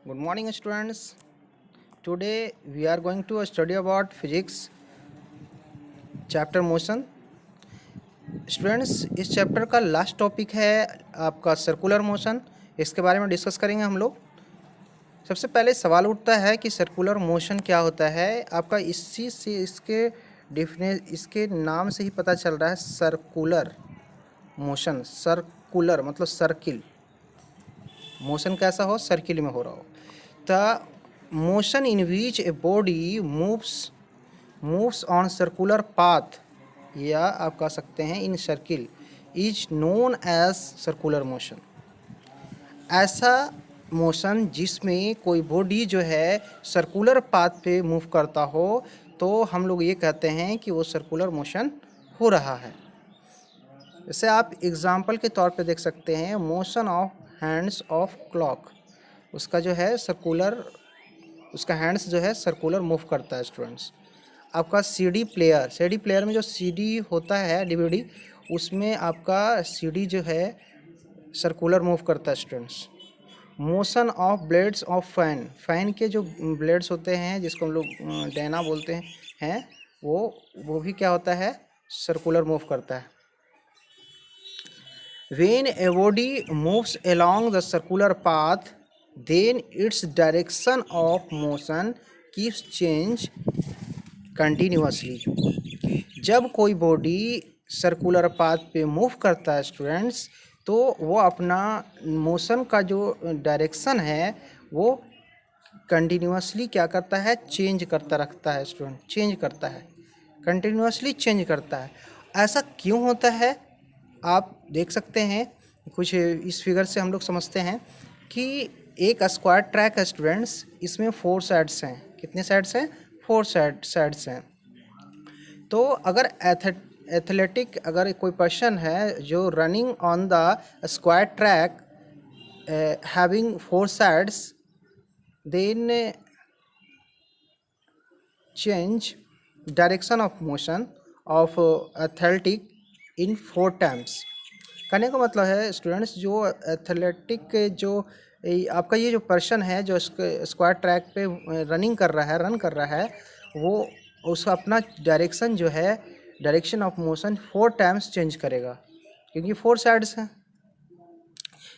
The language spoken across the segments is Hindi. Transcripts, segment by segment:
Good morning, students. Today we are going to study about physics chapter motion. Students, इस चैप्टर का लास्ट टॉपिक है आपका सर्कुलर मोशन। इसके बारे में डिस्कस करेंगे हम लोग। सबसे पहले सवाल उठता है कि सर्कुलर मोशन क्या होता है। आपका इसी से इसके नाम से ही पता चल रहा है, सर्कुलर मोशन। सर्कुलर मतलब सर्किल, मोशन कैसा हो, सर्किल में हो रहा हो। The motion in which a body moves on circular path, या आप कह सकते हैं in circle, is known as circular motion. ऐसा मोशन जिसमें कोई बॉडी जो है सर्कुलर पाथ पे मूव करता हो, तो हम लोग ये कहते हैं कि वो सर्कुलर मोशन हो रहा है। जैसे आप एग्जाम्पल के तौर पे देख सकते हैं, motion of hands of clock. उसका जो है सर्कुलर, उसका हैंड्स जो है सर्कुलर मूव करता है। स्टूडेंट्स, आपका सीडी प्लेयर में जो सीडी होता है, डीवीडी, उसमें आपका सीडी जो है सर्कुलर मूव करता है। Students, motion of blades of fan के जो ब्लेड्स होते हैं, जिसको हम लोग डैना बोलते हैं, वो भी क्या होता है, सर्कुलर मूव करता है। When a body moves along the circular path, then its direction of motion keeps change continuously. जब कोई बॉडी सर्कुलर पाथ पे मूव करता है स्टूडेंट्स, तो वो अपना मोशन का जो डायरेक्शन है वो कंटिन्यूसली क्या करता है, चेंज करता रखता है। स्टूडेंट, चेंज करता है, कंटिन्यूसली चेंज करता है। ऐसा क्यों होता है, आप देख सकते हैं। कुछ इस फिगर से हम लोग समझते हैं कि एक स्क्वायर ट्रैक है स्टूडेंट्स, इसमें 4 साइड्स हैं। कितने साइड्स हैं? 4 साइड्स हैं। तो अगर एथलेटिक अगर कोई पर्सन है जो running on the square track having 4 sides, then change direction of motion of athletic in 4 times. कहने का मतलब है स्टूडेंट्स, जो एथलेटिक जो आपका ये जो पर्सन है जो स्क्वायर ट्रैक पे रन कर रहा है, वो उसका अपना डायरेक्शन जो है, direction of motion 4 times change करेगा, क्योंकि 4 साइड्स हैं।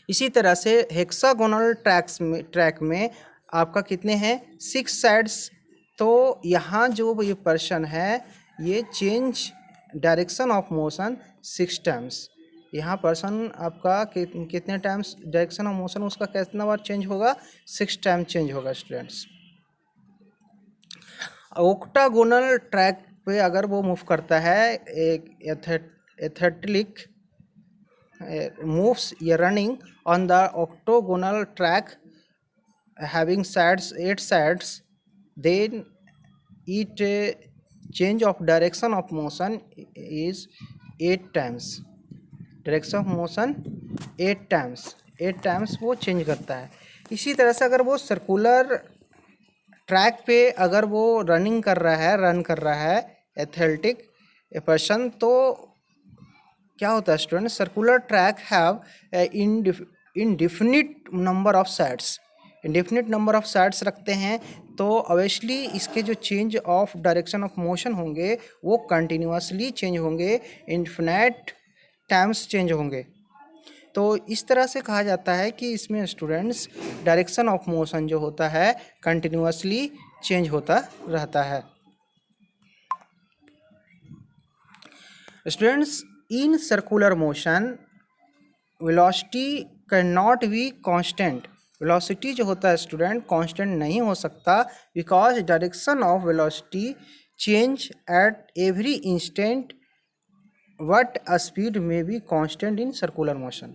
इसी तरह से हेक्सागोनल ट्रैक में आपका कितने हैं? 6 साइड्स। तो यहाँ जो ये पर्सन है, ये change direction of motion 6 times. यहाँ पर्सन आपका कितने टाइम्स डायरेक्शन ऑफ मोशन उसका कितना बार चेंज होगा? 6 टाइम चेंज होगा। स्टूडेंट्स, ऑक्टागोनल ट्रैक पे अगर वो मूव करता है, एक athletic moves running on the octagonal track having sides 8 sides, then it change of direction of motion is 8 times. Direction of motion 8 times वो चेंज करता है। इसी तरह से अगर वो सर्कुलर ट्रैक पे अगर वो रन कर रहा है एथलेटिक पर्सन, तो क्या होता है student, circular track have indefinite number of sides. Indefinite number of sides रखते हैं, तो ऑब्वियसली इसके जो change of direction of motion होंगे वो कंटिन्यूसली चेंज होंगे, इन्फिनाइट टाइम्स चेंज होंगे। तो इस तरह से कहा जाता है कि इसमें स्टूडेंट्स डायरेक्शन ऑफ मोशन जो होता है कंटिन्यूसली चेंज होता रहता है। Students, in circular motion velocity can not be constant. Velocity जो होता है स्टूडेंट कांस्टेंट नहीं हो सकता, because direction of velocity change at every instant, but speed may be constant in circular motion.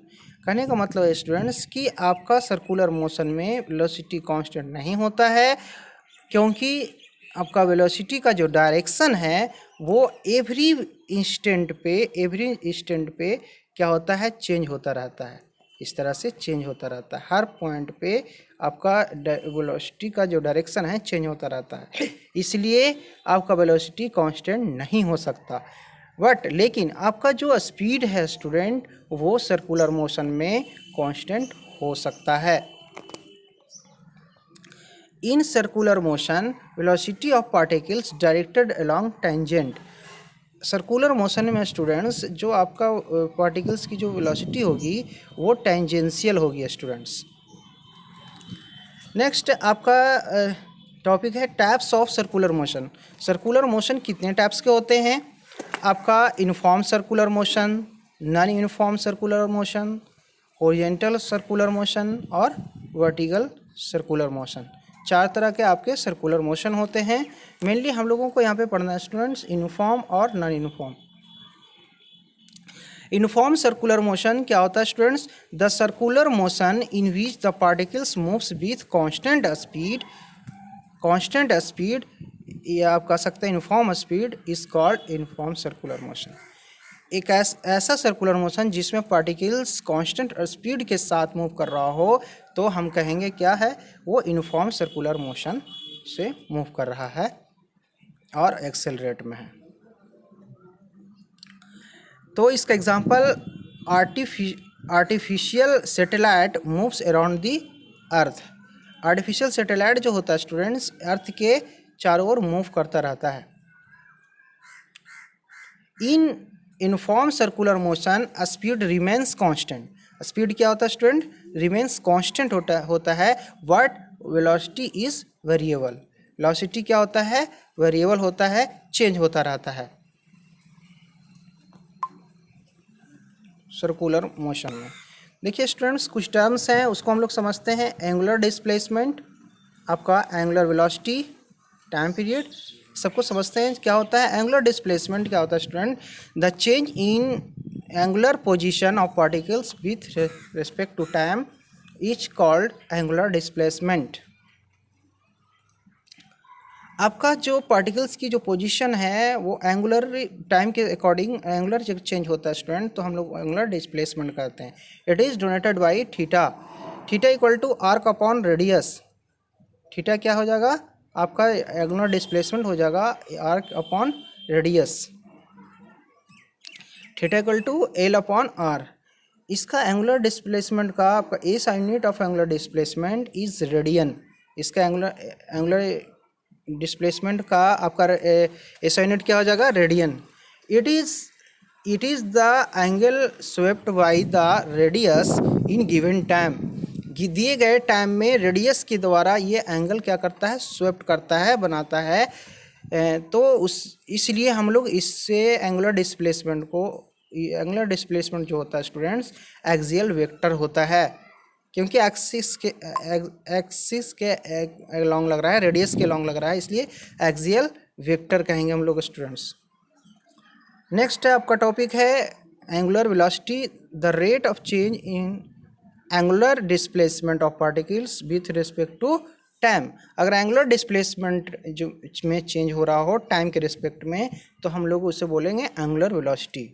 कहने का मतलब है स्टूडेंट्स कि आपका सर्कुलर मोशन में वेलोसिटी कांस्टेंट नहीं होता है, क्योंकि आपका वेलोसिटी का जो डायरेक्शन है वो एवरी इंस्टेंट पे क्या होता है, चेंज होता रहता है। इस तरह से चेंज होता रहता है, हर पॉइंट पे आपका वेलोसिटी का जो डायरेक्शन है चेंज होता रहता है। इसलिए आपका वेलोसिटी कांस्टेंट नहीं हो सकता। बट लेकिन आपका जो स्पीड है स्टूडेंट, वो सर्कुलर मोशन में कांस्टेंट हो सकता है। इन circular motion velocity of particles directed along tangent. Circular motion में स्टूडेंट्स जो आपका पार्टिकल्स की जो वेलोसिटी होगी वो टेंजेंशियल होगी स्टूडेंट्स। नेक्स्ट आपका टॉपिक है types of circular motion. Circular motion कितने टाइप्स के होते हैं? आपका uniform circular motion, non uniform circular motion, horizontal circular motion और वर्टिकल सर्कुलर मोशन। 4 तरह के आपके सर्कुलर मोशन होते हैं। मेनली हम लोगों को यहाँ पे पढ़ना है स्टूडेंट्स यूनिफॉर्म और non uniform. Uniform circular motion क्या होता है students? The circular motion in which the particles moves with constant speed या आप कह सकते हैं uniform speed is called uniform circular motion. एक ऐसा सर्कुलर मोशन जिसमें पार्टिकल्स कांस्टेंट स्पीड के साथ मूव कर रहा हो तो हम कहेंगे क्या है, वो यूनिफॉर्म सर्कुलर मोशन से मूव कर रहा है और एक्सेलरेट में है। तो इसका example artificial satellite moves around the earth. Artificial satellite जो होता है स्टूडेंट्स अर्थ के चारों ओर मूव करता रहता है। In uniform circular motion speed remains constant. Speed क्या होता है स्टूडेंट? रिमेन्स कांस्टेंट होता है but velocity is variable. Velocity क्या होता है? वेरिएबल होता है, चेंज होता रहता है सर्कुलर मोशन में। देखिए स्टूडेंट्स कुछ टर्म्स हैं उसको हम लोग समझते हैं। एंगुलर डिस्प्लेसमेंट, आपका एंगुलर वेलोसिटी, टाइम पीरियड, सबको समझते हैं क्या होता है। एंगुलर डिस्प्लेसमेंट क्या होता है student? The change in angular position of particles with respect to time is called angular displacement. आपका जो पार्टिकल्स की जो पोजीशन है वो एंगुलर टाइम के अकॉर्डिंग एंगुलर जब चेंज होता है स्टूडेंट तो हम लोग एंगुलर डिस्प्लेसमेंट करते हैं। It is donated by theta. Theta equal to arc upon radius. Theta क्या हो जाएगा? आपका एंगुलर डिस्प्लेसमेंट हो जाएगा arc upon radius. Theta equal to l upon r. इसका एंगुलर डिस्प्लेसमेंट का आपका S unit of angular displacement is radian. इसका एंगुलर डिस्प्लेसमेंट का आपका एस यूनिट क्या हो जाएगा? Radian. It is the angle swept by the radius in given time. दिए गए टाइम में रेडियस के द्वारा ये एंगल क्या करता है? स्वेप्ट करता है, बनाता है। तो इसलिए हम लोग इससे एंगुलर डिस्प्लेसमेंट जो होता है स्टूडेंट्स एक्सियल वेक्टर होता है, क्योंकि एक्सिस के लॉन्ग लग रहा है, रेडियस के लॉन्ग लग रहा है, इसलिए एक्सियल वेक्टर कहेंगे हम लोग स्टूडेंट्स। नेक्स्ट आपका टॉपिक है angular velocity, the rate of change in angular displacement of particles with respect to time. अगर एंगुलर डिस्प्लेसमेंट जो में चेंज हो रहा हो टाइम के रिस्पेक्ट में तो हम लोग उसे बोलेंगे एंगुलर वेलोसिटी।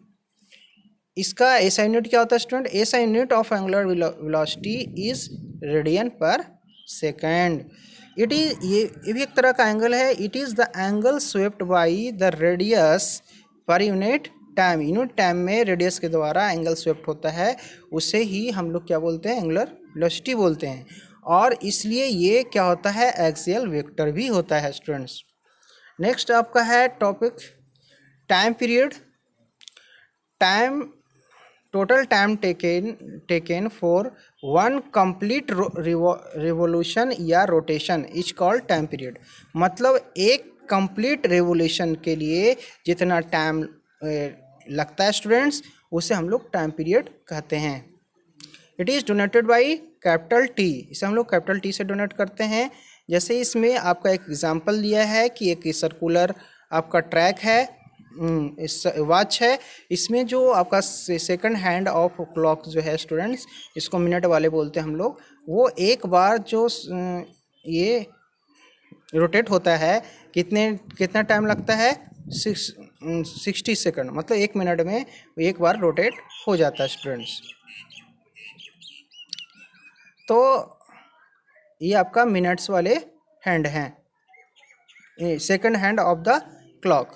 इसका एसआई यूनिट क्या होता है student? SI unit of angular velocity is radian पर सेकेंड। इट इज ये भी एक तरह का एंगल है। It is the angle swept by the radius पर यूनिट टाइम। यूनिट टाइम में रेडियस के द्वारा एंगल स्वेप्ट होता है, उसे ही हम लोग क्या बोलते हैं? एंगुलर वेलोसिटी बोलते हैं। और इसलिए ये क्या होता है? एक्सियल वेक्टर भी होता है स्टूडेंट्स। नेक्स्ट आपका है topic time period. Time total time taken for one complete revolution या rotation is called time period. मतलब एक कंप्लीट रिवोल्यूशन के लिए जितना टाइम लगता है स्टूडेंट्स उसे हम लोग टाइम पीरियड कहते हैं। It is donated by capital T. इसे हम लोग कैपिटल टी से डोनेट करते हैं। जैसे इसमें आपका एक एग्जांपल दिया है कि एक सर्कुलर आपका ट्रैक है, इस वॉच है, इसमें जो आपका सेकंड हैंड ऑफ क्लॉक जो है स्टूडेंट्स, इसको मिनट वाले बोलते हैं हम लोग, वो एक बार जो ये रोटेट होता है कितना टाइम लगता है? 60 सेकंड। मतलब 1 मिनट में एक बार रोटेट हो जाता है स्टूडेंट्स। तो ये आपका मिनट्स वाले हैंड हैं, second hand of the clock.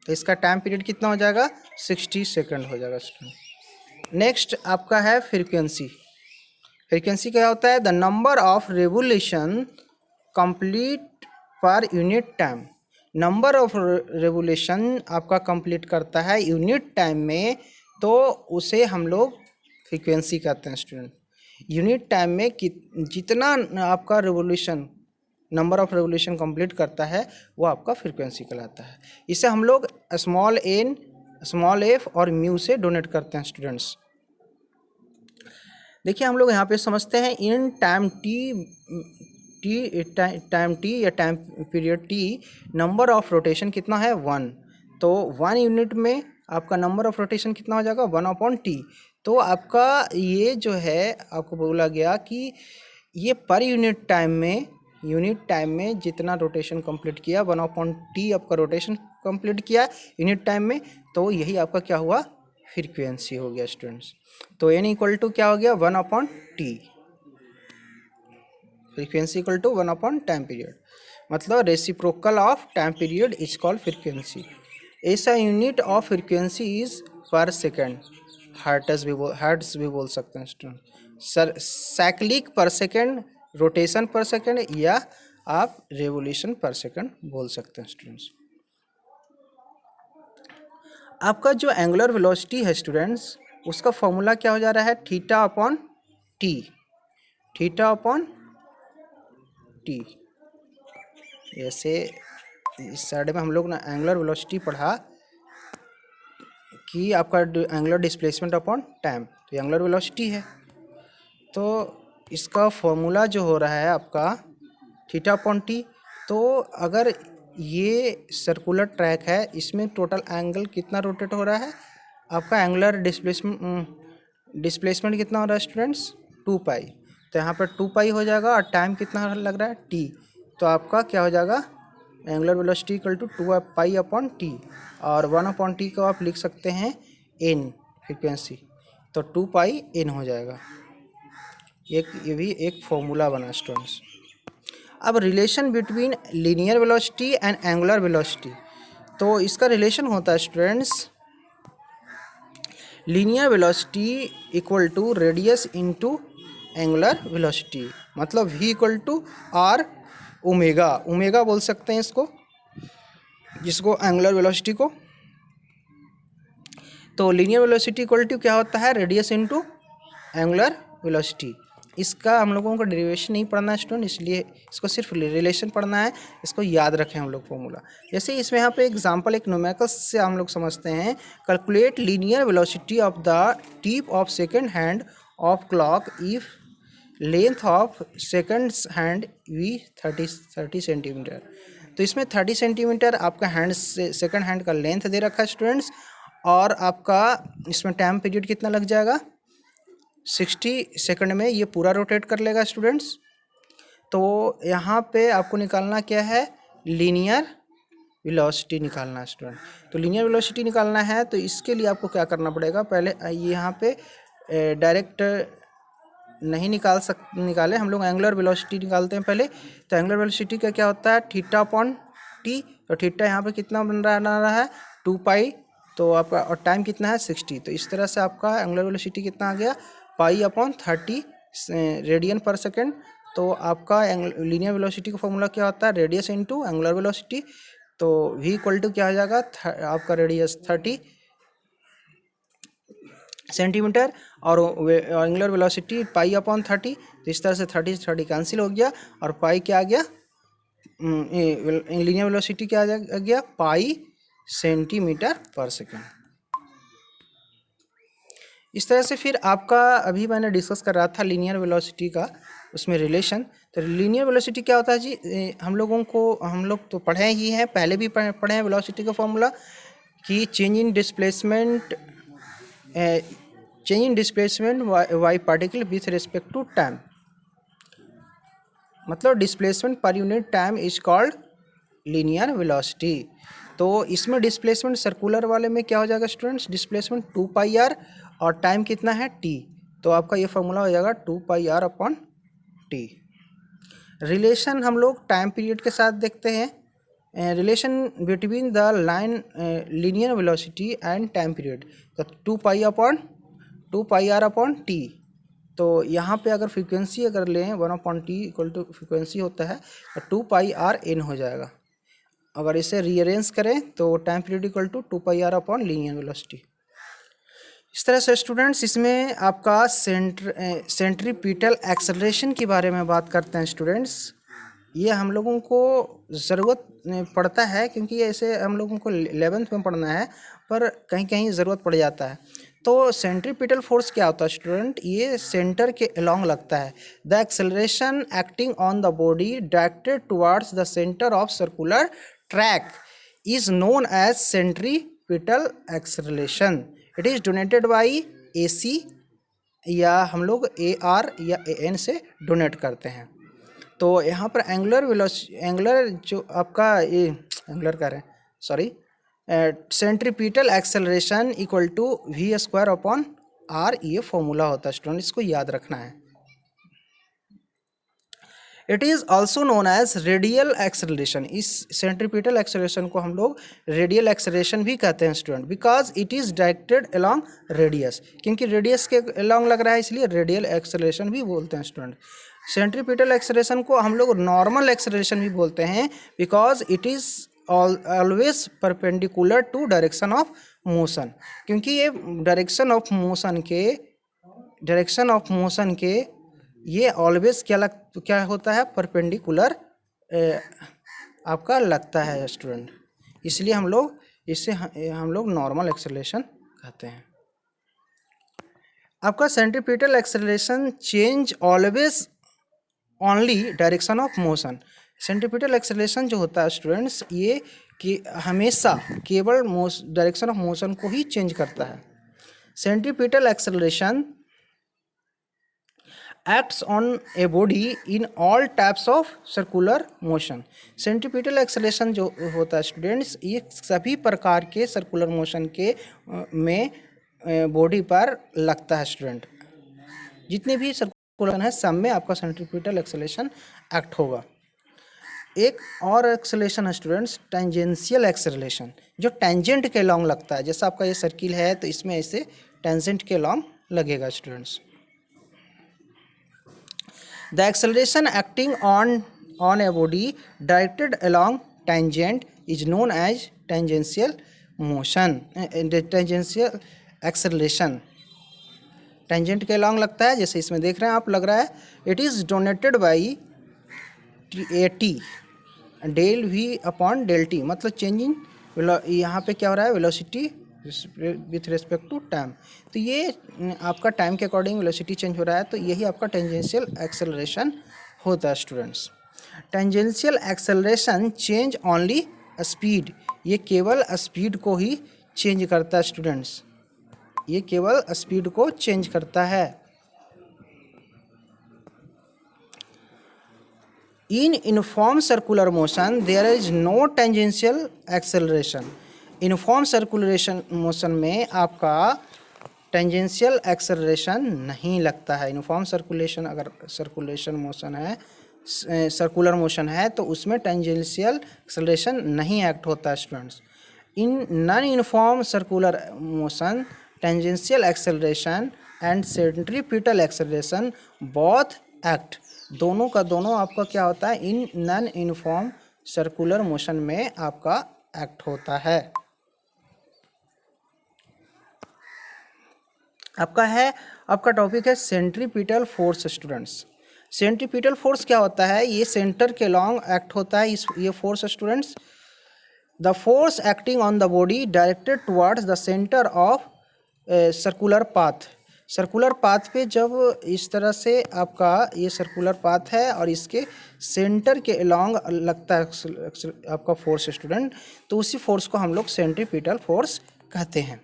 तो इसका टाइम पीरियड कितना हो जाएगा? 60 सेकंड हो जाएगा स्टूडेंट। नेक्स्ट आपका है फ्रीक्वेंसी। फ्रीक्वेंसी क्या होता है? The number of revolution complete पर unit time. Number of revolution आपका कंप्लीट करता है यूनिट टाइम में, तो उसे हम लोग फ्रीक्वेंसी कहते हैं स्टूडेंट। यूनिट टाइम में जितना आपका revolution, number of revolution complete करता है, वो आपका फ्रीक्वेंसी कहलाता है। इसे हम लोग स्मॉल एन, स्मॉल एफ और म्यू से डोनेट करते हैं स्टूडेंट्स। देखिए हम लोग यहाँ पे समझते हैं इन टाइम टाइम टी या time period T, number of rotation कितना है? 1। तो 1 यूनिट में आपका नंबर ऑफ रोटेशन कितना हो जाएगा? 1/t। तो आपका ये जो है आपको बोला गया कि ये पर यूनिट टाइम में जितना रोटेशन कंप्लीट किया, 1/t आपका रोटेशन कंप्लीट किया यूनिट टाइम में, तो यही आपका क्या हुआ? फ्रीक्वेंसी हो गया स्टूडेंट्स। तो n इक्वल टू क्या हो गया? 1/t। Frequency equal to 1 time period, मतलब reciprocal of time period is called frequency. ऐसा unit of frequency is per second, hertz भी बोल सकते हैं student, cyclic per second, rotation per second, या आप रेवोल्यूशन पर सेकेंड बोल सकते हैं स्टूडेंट्स। आपका जो एंगुलर वेलोसिटी है स्टूडेंट्स, उसका फॉर्मूला क्या हो जा रहा है? Theta upon T. Theta upon T. जैसे इस साइड में हम लोग ना एंगुलर वेलोसिटी पढ़ा कि आपका एंगुलर डिस्प्लेसमेंट अपॉन टाइम, तो एंगुलर वेलोसिटी है, तो इसका फॉर्मूला जो हो रहा है आपका थीटा अपॉन टी। तो अगर ये सर्कुलर ट्रैक है, इसमें टोटल एंगल कितना रोटेट हो रहा है? आपका एंगुलर डिस्प्लेसमेंट कितना हो रहा है स्टूडेंट्स? 2 पाई। तो यहाँ पर 2 पाई हो जाएगा, और टाइम कितना लग रहा है? टी। तो आपका क्या हो जाएगा? एंगुलर वेलोसिटी इक्वल टू 2 पाई/t, और 1/t को आप लिख सकते हैं n फ्रीक्वेंसी, तो 2 पाई n हो जाएगा। ये भी एक फॉर्मूला बना स्टूडेंट्स। अब relation between linear velocity and angular velocity, तो इसका रिलेशन होता है students, linear velocity equal to radius into angular velocity, मतलब v equal to r omega, omega बोल सकते हैं इसको, जिसको एंगुलर वेलोसिटी को। तो लीनियर वेलोसिटी इक्वल टू क्या होता है? Radius into angular velocity. इसका हम लोगों को डेरिवेशन नहीं पढ़ना है स्टूडेंट, इसलिए इसको सिर्फ रिलेशन पढ़ना है, इसको याद रखें हम लोग फॉर्मूला। जैसे इसमें यहाँ पे एग्जांपल एक न्यूमेरिकल्स से हम लोग समझते हैं, calculate linear velocity of the tip of second hand of clock if length of second hand we 30 centimetre. तो इसमें 30 सेंटीमीटर आपका हैंड से सेकेंड हैंड का लेंथ दे रखा है स्टूडेंट्स, और आपका इसमें टाइम पीरियड कितना लग जाएगा? 60 सेकंड में ये पूरा रोटेट कर लेगा स्टूडेंट्स। तो यहाँ पे आपको निकालना क्या है? लीनियर वेलोसिटी निकालना है स्टूडेंट। तो लीनियर वेलोसिटी निकालना है, तो इसके लिए आपको क्या करना पड़ेगा? पहले यहाँ पे डायरेक्ट नहीं निकाले हम लोग, एंगुलर वेलोसिटी निकालते हैं पहले। तो एंगुलर वेलोसिटी का क्या होता है? थीटा अपॉन टी, और थीटा यहाँ पे कितना बन रहा है? 2 पाई। तो आपका और टाइम कितना है? 60। तो इस तरह से आपका एंगुलर वेलोसिटी कितना आ गया? पाई/30 रेडियन पर सेकेंड। तो आपका लीनियर वेलोसिटी का फॉर्मूला क्या होता है? Radius into angular velocity. तो v इक्वल टू क्या हो जाएगा? आपका रेडियस 30 सेंटीमीटर, और एंगुलर वेलोसिटी पाई/30। तो इस तरह से 30 कैंसिल हो गया, और पाई क्या आ गया? लीनियर वेलोसिटी क्या आ गया? पाई सेंटीमीटर पर सेकेंड। इस तरह से फिर आपका अभी मैंने डिस्कस कर रहा था लीनियर वेलोसिटी का, उसमें रिलेशन। तो लीनियर वेलोसिटी क्या होता है जी? हम लोग तो पढ़े ही हैं, पहले भी पढ़े हैं वेलोसिटी का फॉर्मूला, कि change in displacement by particle with respect to time, मतलब displacement per unit time is called linear velocity. तो इसमें डिस्प्लेसमेंट सर्कुलर वाले में क्या हो जाएगा स्टूडेंट्स? डिस्प्लेसमेंट 2 पाई/r, और टाइम कितना है? t। तो आपका ये फॉर्मूला हो जाएगा 2 पाई/r/t। रिलेशन हम लोग टाइम पीरियड के साथ देखते हैं, relation between the line linear velocity and time period. तो 2 पाई/r/t, तो यहाँ पे अगर फ्रीक्वेंसी अगर लें 1/t इक्वल टू फ्रीक्वेंसी होता है तो 2πr/n हो जाएगा। अगर इसे रीअरेंज करें तो टाइम पीरियड इक्वल टू 2πr/लीनियर वेलोसिटी। इस तरह से स्टूडेंट्स इसमें आपका सेंट्रीपिटल एक्सेलरेशन के बारे में बात करते हैं स्टूडेंट्स। ये हम लोगों को ज़रूरत पड़ता है क्योंकि ऐसे हम लोगों को 11th में पढ़ना है, पर कहीं कहीं ज़रूरत पड़ जाता है। तो सेंट्रीपिटल फोर्स क्या होता है स्टूडेंट? ये सेंटर के अलोंग लगता है। The acceleration acting on the body directed towards the centre of circular track is known as centripetal acceleration. It is donated by AC या हम लोग AR या AN से डोनेट करते हैं। तो यहाँ पर एंगुलर जो आपका ये एंगुलर कह रहे हैं sorry centripetal acceleration equal to v²/r, ये फॉर्मूला होता है स्टूडेंट, इसको याद रखना है। It is also known as radial acceleration. इस सेंट्रीपिटल एक्सेलरेशन को हम लोग रेडियल एक्सेलरेशन भी कहते हैं student, because it is directed along radius. क्योंकि रेडियस के अलोंग लग रहा है इसलिए रेडियल एक्सेलरेशन भी बोलते हैं स्टूडेंट। सेंट्रीपिटल एक्सेलरेशन को हम लोग नॉर्मल एक्सेलरेशन भी बोलते हैं, because it is always perpendicular to direction of motion. क्योंकि ये डायरेक्शन ऑफ मोशन के ये ऑलवेज क्या होता है? परपेंडिकुलर आपका लगता है स्टूडेंट, इसलिए हम लोग नॉर्मल एक्सेलरेशन कहते हैं। आपका centripetal acceleration change always only direction of motion. Centripetal acceleration जो होता है स्टूडेंट्स, ये कि हमेशा केवल डायरेक्शन ऑफ मोशन को ही चेंज करता है। Centripetal acceleration acts on a body in all types of circular motion. Centripetal acceleration जो होता है स्टूडेंट्स, ये सभी प्रकार के सर्कुलर मोशन के में बॉडी पर लगता है स्टूडेंट। जितने भी सर्कुलर है सब में आपका सेंट्रीपिटल एक्सेलरेशन एक्ट होगा। एक और एक्सेलरेशन है स्टूडेंट्स, टेंजेंशियल एक्सेलरेशन, जो टेंजेंट के लॉन्ग लगता है। जैसा आपका ये सर्किल है तो इसमें ऐसे टेंजेंट के लॉन्ग लगेगा students. The acceleration acting on a body directed along tangent is known as tangential motion. Tangential acceleration tangent के लॉन्ग लगता है, जैसे इसमें देख रहे हैं आप, लग रहा है। It is donated by AT del v/del t, मतलब चेंजिंग यहाँ पे क्या हो रहा है? Velocity with respect to time. तो ये आपका टाइम के अकॉर्डिंग वेलोसिटी चेंज हो रहा है, तो यही आपका टेंजेंशियल एक्सेलरेशन होता है students. Tangential acceleration change only speed, ये केवल स्पीड को ही चेंज करता है स्टूडेंट्स, ये केवल स्पीड को चेंज करता है। In uniform circular motion there is no tangential acceleration. Uniform circulation motion में आपका टेंजेंशियल एक्सेलरेशन नहीं लगता है। यूनिफॉर्म सर्कुलेशन अगर सर्कुलर मोशन है तो उसमें टेंजेंशियल एक्सेलरेशन नहीं एक्ट होता है students. In non uniform circular motion tangential acceleration and centripetal acceleration both act, दोनों का दोनों आपका क्या होता है? In non uniform circular motion में आपका एक्ट होता है। आपका टॉपिक है centripetal force students. Centripetal force क्या होता है? ये सेंटर के लॉन्ग एक्ट होता है ये force students. The force acting on the body directed towards the centre of circular path. Circular path पे जब इस तरह से आपका ये सर्कुलर पाथ है और इसके सेंटर के अलॉन्ग लगता है आपका फोर्स स्टूडेंट, तो उसी फोर्स को हम लोग सेंट्रीपिटल फोर्स कहते हैं।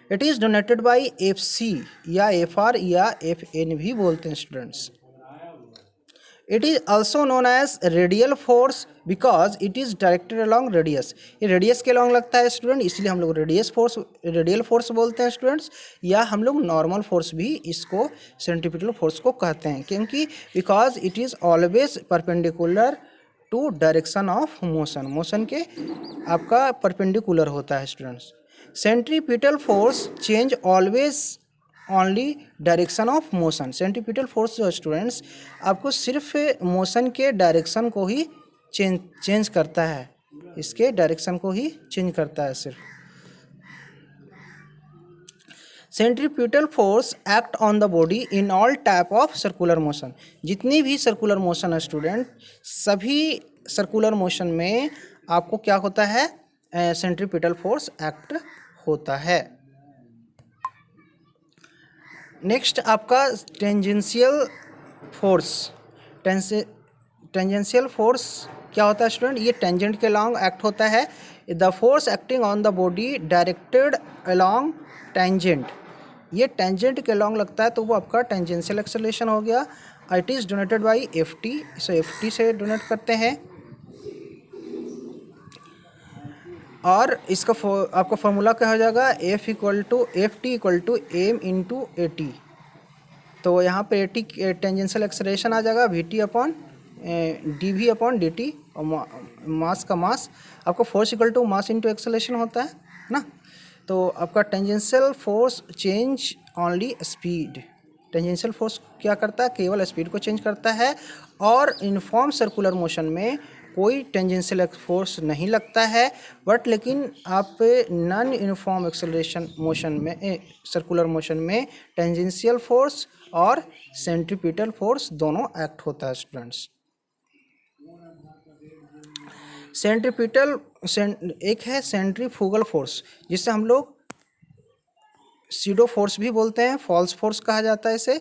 It is donated by FC या FR या FN भी बोलते हैं students. It is also known as radial force because it is directed along radius. ये रेडियस के अलॉन्ग लगता है स्टूडेंट, इसलिए हम लोग रेडियल फोर्स बोलते हैं स्टूडेंट्स, या हम लोग नॉर्मल फोर्स भी इसको सेंट्रीपिटल फोर्स को कहते हैं, क्योंकि because it is always perpendicular to direction of motion के आपका परपेंडिकुलर होता है students. Centripetal force change always only direction of motion. Centripetal force जो स्टूडेंट्स आपको सिर्फ मोशन के डायरेक्शन को ही चेंज करता है, इसके डायरेक्शन को ही चेंज करता है सिर्फ। Centripetal force act on the body in all type of circular motion. जितनी भी सर्कुलर मोशन है स्टूडेंट, सभी सर्कुलर मोशन में आपको क्या होता है, सेंट्रीपिटल फोर्स एक्ट होता है। नेक्स्ट आपका टेंजेंशियल फोर्स। टेंजेंशियल फोर्स क्या होता है स्टूडेंट, ये टेंजेंट के अलॉन्ग एक्ट होता है। The force acting on the body directed along tangent, ये टेंजेंट के अलॉन्ग लगता है तो वो आपका टेंजेंशियल एक्सेलरेशन हो गया। It is donated by F T, इसे एफ टी से डोनेट करते हैं। और इसका आपका फॉर्मूला क्या हो जाएगा, F T equal to M into A T. तो यहाँ पे ए टी टेंजेंशियल एक्सेलरेशन आ जाएगा, V T upon D V upon D T, और मास का मास, आपका force equal to mass into acceleration होता है ना। तो आपका tangential force change only speed. Tangential force क्या करता है, केवल स्पीड को चेंज करता है। और यूनिफॉर्म सर्कुलर मोशन में कोई टेंजेंशियल फोर्स नहीं लगता है, बट लेकिन आप नॉन यूनिफॉर्म एक्सेलरेशन मोशन में, सर्कुलर मोशन में टेंजेंशियल फोर्स और सेंट्रीपिटल फोर्स दोनों एक्ट होता है स्टूडेंट्स। सेंट्रीपिटल एक है सेंट्रीफ्यूगल फोर्स, जिससे हम लोग सीडो फोर्स भी बोलते हैं, फॉल्स फोर्स कहा जाता है इसे।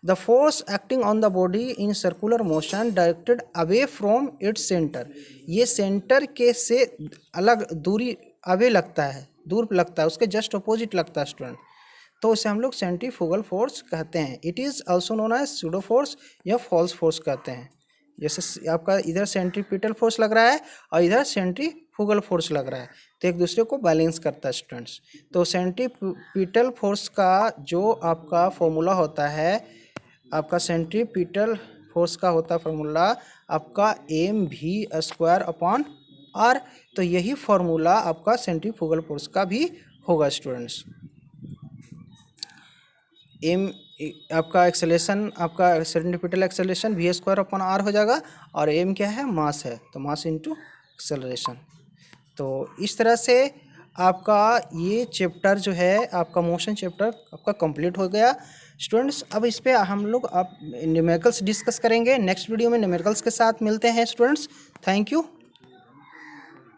The force acting on the body in circular motion directed away from its centre, ये सेंटर के से अलग दूरी अवे लगता है, दूर लगता है, उसके जस्ट अपोजिट लगता है स्टूडेंट, तो इसे हम लोग सेंट्रीफ्यूगल फोर्स कहते हैं। It is also known as pseudo force या फॉल्स फोर्स कहते हैं। जैसे आपका इधर सेंट्रीपिटल फोर्स लग रहा है और इधर सेंट्रीफ्यूगल फोर्स लग रहा है, तो एक दूसरे को बैलेंस करता है स्टूडेंट्स। तो सेंट्रीपिटल फोर्स का जो आपका फॉर्मूला होता है, आपका सेंट्रीपिटल फोर्स का होता है फॉर्मूला आपका M V square upon R. तो यही फॉर्मूला आपका सेंट्रीफ्यूगल फोर्स का भी होगा स्टूडेंट्स। एम आपका एक्सेलेरेशन, आपका centripetal acceleration V square upon R हो जाएगा, और एम क्या है, मास है, तो मास इंटू एक्सेलरेशन। तो इस तरह से आपका ये चैप्टर जो है, आपका मोशन चैप्टर आपका कंप्लीट हो गया स्टूडेंट्स। अब इस पे हम लोग आप न्यूमेरिकल्स डिस्कस करेंगे नेक्स्ट वीडियो में। न्यूमेरिकल्स के साथ मिलते हैं स्टूडेंट्स। Thank you.